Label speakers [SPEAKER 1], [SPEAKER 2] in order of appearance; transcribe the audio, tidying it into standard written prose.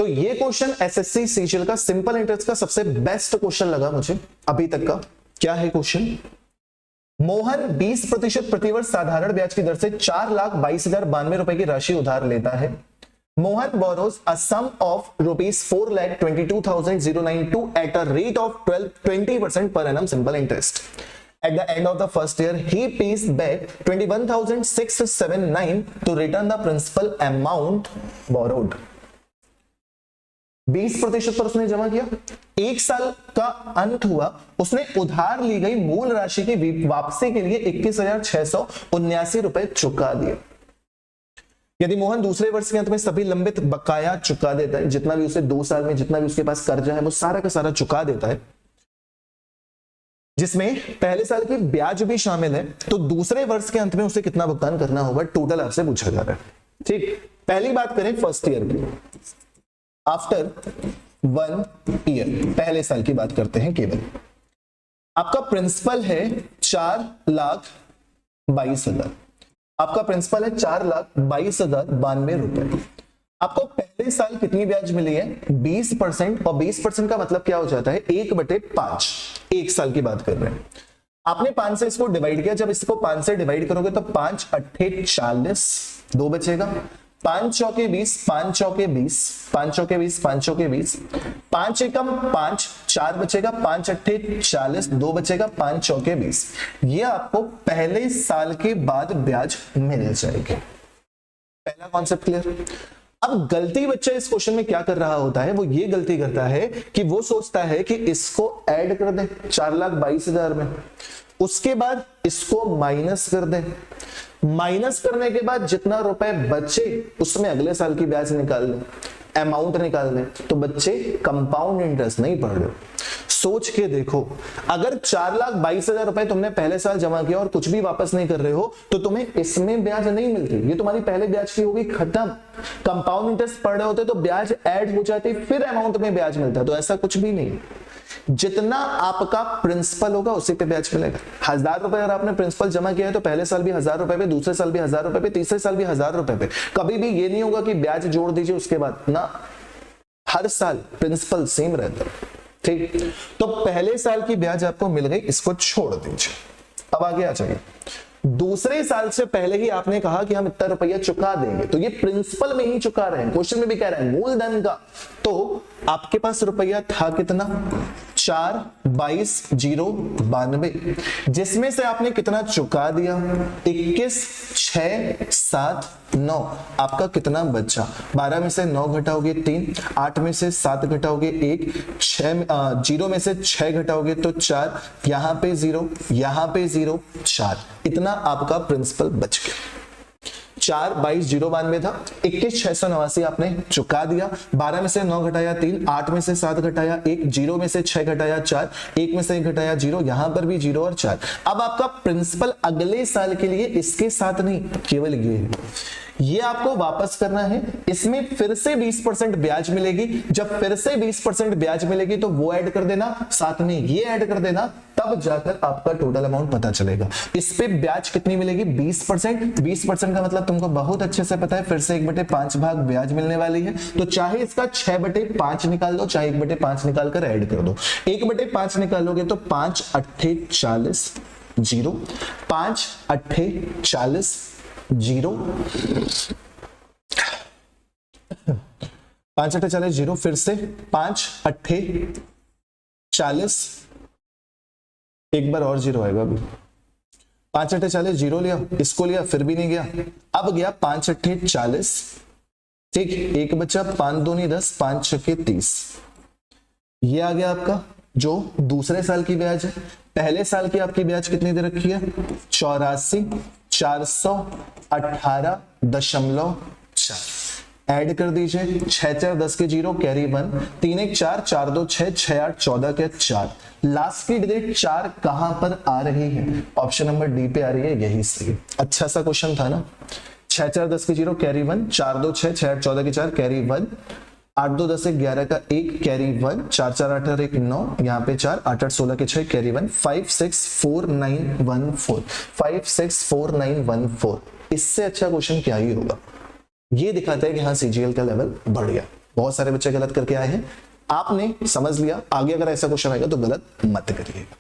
[SPEAKER 1] तो ये question SSC CGL का सिंपल इंटरेस्ट का सबसे बेस्ट क्वेश्चन लगा मुझे अभी तक का। क्या है क्वेश्चन? मोहन 20% प्रतिवर्ष साधारण ब्याज की दर से 4,22,092 रुपए की राशि उधार लेता है। Mohan borrows a sum of rupees 4,22,092 at a rate of 20% per annum simple interest. At the end of the first year, he pays back 21,679 to return the principal amount borrowed. 20% पर उसने जमा किया, एक साल का अंत हुआ, उसने उधार ली गई मूल राशि की वापसी के लिए 21,679 रुपए चुका दिए। यदि मोहन दूसरे वर्ष के अंत में सभी लंबित बकाया चुका देता है, जितना भी उसे 2 साल में जितना भी उसके पास कर्जा है वो सारा का सारा चुका देता है, जिसमें पहले साल की ब्याज भी शामिल है, तो दूसरे वर्ष के अंत में उसे कितना भुगतान करना होगा, टोटल आपसे पूछा जा रहा है। ठीक, पहली बात करें फर्स्ट ईयर की, आफ्टर 1 ईयर, पहले साल की बात करते हैं केवल। आपका प्रिंसिपल है 4,22,000, आपका प्रिंसिपल है 4,22,092 रुपए। आपको पहले साल कितनी ब्याज मिली है? 20%, और 20% का मतलब क्या हो जाता है? 1/5, एक साल की बात कर रहे हैं। आपने 5 से इसको डिवाइड किया, जब इसको 5 से डिवाइड करोगे तो 5 8 40, 2 बचेगा, 5 चौके 20, 5 चौके 20, 5 चौके 20, 5 चौके 20, 5 एकम 5, 4 बचेगा, 5 8 40, 2 बचेगा, 5 चौके 20। ये आपको पहले साल के बाद ब्याज मिल जाएगी। पहला कॉन्सेप्ट क्लियर। अब गलती बच्चा इस क्वेश्चन में क्या कर रहा होता है, वो ये गलती करता है कि वो सोचता है कि इसको ऐड कर दे 4,22,000 में, उसके बाद इसको माइनस कर दे, माइनस करने के बाद जितना रुपए बचे उसमें अगले साल की ब्याज निकाल लें, अमाउंट निकाल लें। तो बच्चे कंपाउंड इंटरेस्ट नहीं पढ़ रहे हो। सोच के देखो, अगर 4,22,000 रुपए तुमने पहले साल जमा किया और कुछ भी वापस नहीं कर रहे हो तो तुम्हें इसमें ब्याज नहीं मिलती, ये तुम्हारी पहले ब्याज की होगी खत्म। कंपाउंड इंटरेस्ट पढ़ रहे होते तो ब्याज ऐड हो जाती, फिर अमाउंट में ब्याज मिलता, तो ऐसा कुछ भी नहीं। जितना आपका प्रिंसिपल होगा उसी पे ब्याज मिलेगा। 1,000 रुपए अगर आपने प्रिंसिपल जमा किया है तो पहले साल भी 1,000 रुपए पे, दूसरे साल भी 1,000 रुपए पे, तीसरे साल भी 1,000 रुपए पे। कभी भी ये नहीं होगा कि ब्याज जोड़ दीजिए उसके बाद ना, हर साल प्रिंसिपल सेम रहता है। ठीक, तो पहले साल की ब्याज आपको मिल गई, इसको छोड़ दीजिए। अब आगे आ जाइए, दूसरे साल से पहले ही आपने कहा कि हम इतना रुपया चुका देंगे, तो ये प्रिंसिपल में ही चुका रहे हैं, क्वेश्चन में भी कह रहे हैं मूलधन का। तो आपके पास रुपया था कितना? 4,22,092, जिसमें से आपने कितना चुका दिया? 21,679। आपका कितना बचा? 12 में से 9 घटाओगे 3, 8 में से 7 घटाओगे 1, 0 में से 6 घटाओगे तो 4, यहां पे 0, यहां पे 0, 4, इतना आपका प्रिंसिपल बच गया। 4,22,092 था, 21,689 आपने चुका दिया, 12 में से 9 घटाया 3, 8 में से 7 घटाया 1, 0 में से 6 घटाया 4, 1 में से 1 घटाया 0, यहां पर भी 0 और 4। अब आपका प्रिंसिपल अगले साल के लिए इसके साथ नहीं, केवल ये आपको वापस करना है। इसमें फिर से 20% ब्याज मिलेगी, जब फिर से 20% ब्याज मिलेगी तो वो ऐड कर देना, साथ में ये ऐड कर देना, तब जाकर आपका टोटल अमाउंट पता चलेगा। इस पे ब्याज कितनी मिलेगी? 20%। 20% का मतलब तुमको बहुत अच्छे से पता है, फिर से 1/5 भाग ब्याज मिलने वाली है, तो चाहे इसका 6/5 निकाल दो, चाहे 1/5 निकाल कर ऐड कर दो। 1/5 निकालोगे तो 5 8 40, 0, 5 8 40, 0, 5 8 40, 0, फिर से 5 8 40, एक बार और 0 आएगा अभी। 5 8 40, 0 लिया, इसको लिया, फिर भी नहीं गया, अब गया 5 8 40, ठीक, एक बचा, 5 2 10, 5 6 30। ये आ गया आपका जो दूसरे साल की ब्याज है। पहले साल की आपकी ब्याज कितनी दे रखी है? 84,418.4। ऐड कर दीजिए, 6 4 10 के 0, कैरी 1, 3 1 4, 4 2 6, 6 8 14 के 4। लास्ट की डिजिट 4 कहां पर आ रही है? ऑप्शन नंबर डी पे आ रही है, यही सही। अच्छा सा क्वेश्चन था ना। 6 4 10 के 0, कैरी 1, 4 2 6, 6 8 14 के 4, कैरी 1, 8 2 10 11 का 1, कैरी 1, 4 4 8 1 9, यहाँ पे 4, 8 8 16 के 6, कैरी 1, 5 6 4 9 1 4, 5 6 4 9 1 4। इससे अच्छा क्वेश्चन क्या ही होगा? ये दिखाता है कि हाँ सीजीएल का लेवल बढ़ गया, बहुत सारे बच्चे गलत करके आए हैं। आपने समझ लिया, आगे अगर ऐसा क्वेश्चन आएगा तो गलत मत करिएगा।